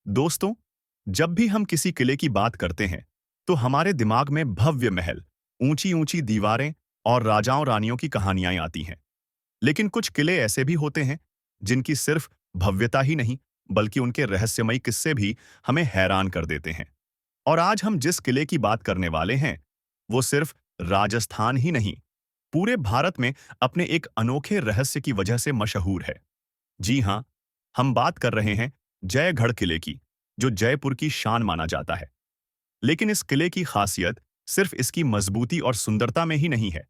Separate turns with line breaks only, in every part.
दोस्तों, जब भी हम किसी किले की बात करते हैं, तो हमारे दिमाग में भव्य महल, ऊंची-ऊंची दीवारें और राजाओं-रानियों की कहानियां आती हैं। लेकिन कुछ किले ऐसे भी होते हैं, जिनकी सिर्फ भव्यता ही नहीं, बल्कि उनके रहस्यमयी किस्से भी हमें हैरान कर देते हैं। और आज हम जिस किले की बात करने वाले हैं, वो सिर्फ राजस्थान ही नहीं, पूरे भारत में अपने एक अनोखे रहस्य की वजह से मशहूर है। जी हाँ, हम बात कर रहे हैं जयगढ़ किले की, जो जयपुर की शान माना जाता है। लेकिन इस किले की खासियत सिर्फ इसकी मजबूती और सुंदरता में ही नहीं है,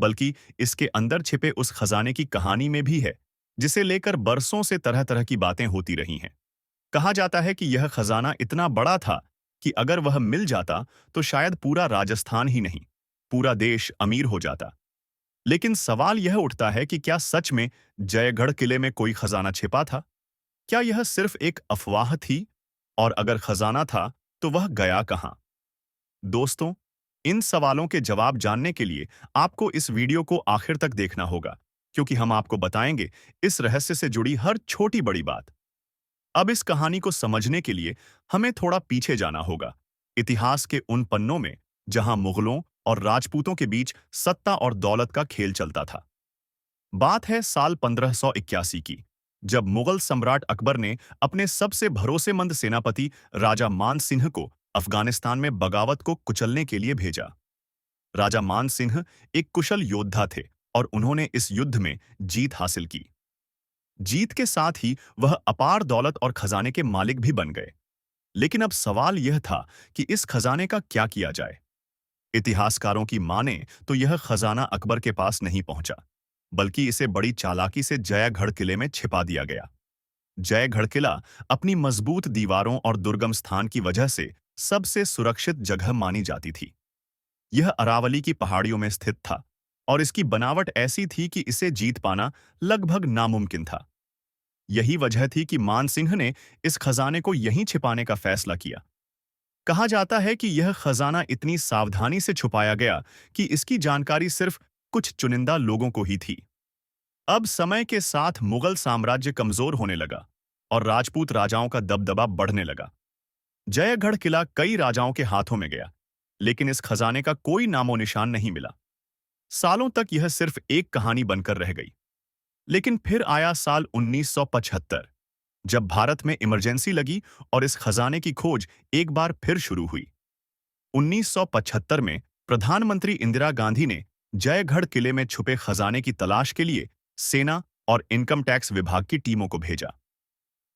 बल्कि इसके अंदर छिपे उस खजाने की कहानी में भी है, जिसे लेकर बरसों से तरह-तरह की बातें होती रही हैं। कहा जाता है कि यह खजाना इतना बड़ा था कि अगर वह मिल जाता, तो शायद पूरा राजस्थान ही नहीं, पूरा देश अमीर हो जाता। लेकिन सवाल यह उठता है कि क्या सच में जयगढ़ किले में कोई खजाना छिपा था? क्या यह सिर्फ एक अफवाह थी? और अगर खजाना था, तो वह गया कहां? दोस्तों, इन सवालों के जवाब जानने के लिए आपको इस वीडियो को आखिर तक देखना होगा, क्योंकि हम आपको बताएंगे इस रहस्य से जुड़ी हर छोटी बड़ी बात। अब इस कहानी को समझने के लिए हमें थोड़ा पीछे जाना होगा, इतिहास के उन पन्नों में जहां मुगलों और राजपूतों के बीच सत्ता और दौलत का खेल चलता था। बात है साल 1581 की, जब मुगल सम्राट अकबर ने अपने सबसे भरोसेमंद सेनापति राजा मान सिंह को अफगानिस्तान में बगावत को कुचलने के लिए भेजा। राजा मान सिंह एक कुशल योद्धा थे और उन्होंने इस युद्ध में जीत हासिल की। जीत के साथ ही वह अपार दौलत और खजाने के मालिक भी बन गए। लेकिन अब सवाल यह था कि इस खजाने का क्या किया जाए। इतिहासकारों की माने तो यह खजाना अकबर के पास नहीं पहुंचा, बल्कि इसे बड़ी चालाकी से जयगढ़ किले में छिपा दिया गया। जयगढ़ किला अपनी मजबूत दीवारों और दुर्गम स्थान की वजह से सबसे सुरक्षित जगह मानी जाती थी। यह अरावली की पहाड़ियों में स्थित था और इसकी बनावट ऐसी थी कि इसे जीत पाना लगभग नामुमकिन था। यही वजह थी कि मान सिंह ने इस खजाने को यहीं छिपाने का फैसला किया। कहा जाता है कि यह खजाना इतनी सावधानी से छुपाया गया कि इसकी जानकारी सिर्फ कुछ चुनिंदा लोगों को ही थी। अब समय के साथ मुगल साम्राज्य कमजोर होने लगा और राजपूत राजाओं का दबदबा बढ़ने लगा। जयगढ़ किला कई राजाओं के हाथों में गया, लेकिन इस खजाने का कोई नामो निशान नहीं मिला। सालों तक यह सिर्फ एक कहानी बनकर रह गई। लेकिन फिर आया साल 1975, जब भारत में इमरजेंसी लगी और इस खजाने की खोज एक बार फिर शुरू हुई। 1975 में प्रधानमंत्री इंदिरा गांधी ने जयगढ़ किले में छुपे खजाने की तलाश के लिए सेना और इनकम टैक्स विभाग की टीमों को भेजा।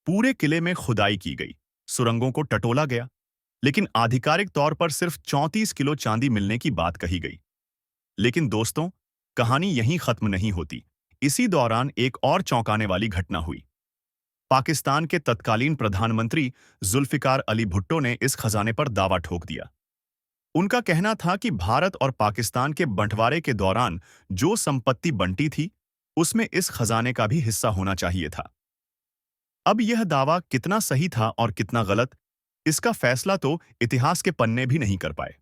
पूरे किले में खुदाई की गई, सुरंगों को टटोला गया, लेकिन आधिकारिक तौर पर सिर्फ 34 किलो चांदी मिलने की बात कही गई। लेकिन दोस्तों, कहानी यहीं खत्म नहीं होती। इसी दौरान एक और चौंकाने वाली घटना हुई। पाकिस्तान के तत्कालीन प्रधानमंत्री जुल्फिकार अली भुट्टो ने इस खजाने पर दावा ठोक दिया। उनका कहना था कि भारत और पाकिस्तान के बंटवारे के दौरान जो संपत्ति बंटी थी, उसमें इस खजाने का भी हिस्सा होना चाहिए था। अब यह दावा कितना सही था और कितना गलत, इसका फैसला तो इतिहास के पन्ने भी नहीं कर पाए।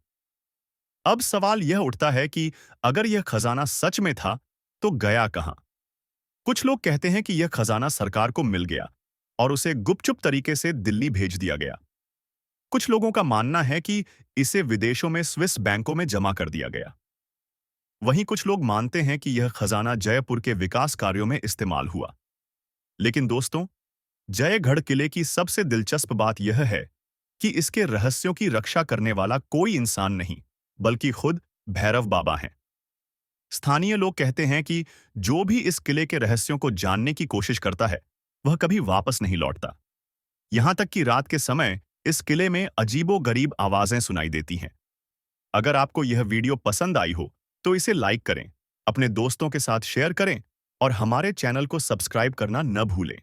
अब सवाल यह उठता है कि अगर यह खजाना सच में था, तो गया कहां? कुछ लोग कहते हैं कि यह खजाना सरकार को मिल गया और उसे गुपचुप तरीके से दिल्ली भेज दिया गया। कुछ लोगों का मानना है कि इसे विदेशों में स्विस बैंकों में जमा कर दिया गया। वहीं कुछ लोग मानते हैं कि यह खजाना जयपुर के विकास कार्यों में इस्तेमाल हुआ। लेकिन दोस्तों, जयगढ़ किले की सबसे दिलचस्प बात यह है कि इसके रहस्यों की रक्षा करने वाला कोई इंसान नहीं, बल्कि खुद भैरव बाबा हैं। स्थानीय लोग कहते हैं कि जो भी इस किले के रहस्यों को जानने की कोशिश करता है, वह कभी वापस नहीं लौटता। यहां तक कि रात के समय इस किले में अजीबो-गरीब आवाजें सुनाई देती हैं। अगर आपको यह वीडियो पसंद आई हो, तो इसे लाइक करें, अपने दोस्तों के साथ शेयर करें और हमारे चैनल को सब्सक्राइब करना न भूलें।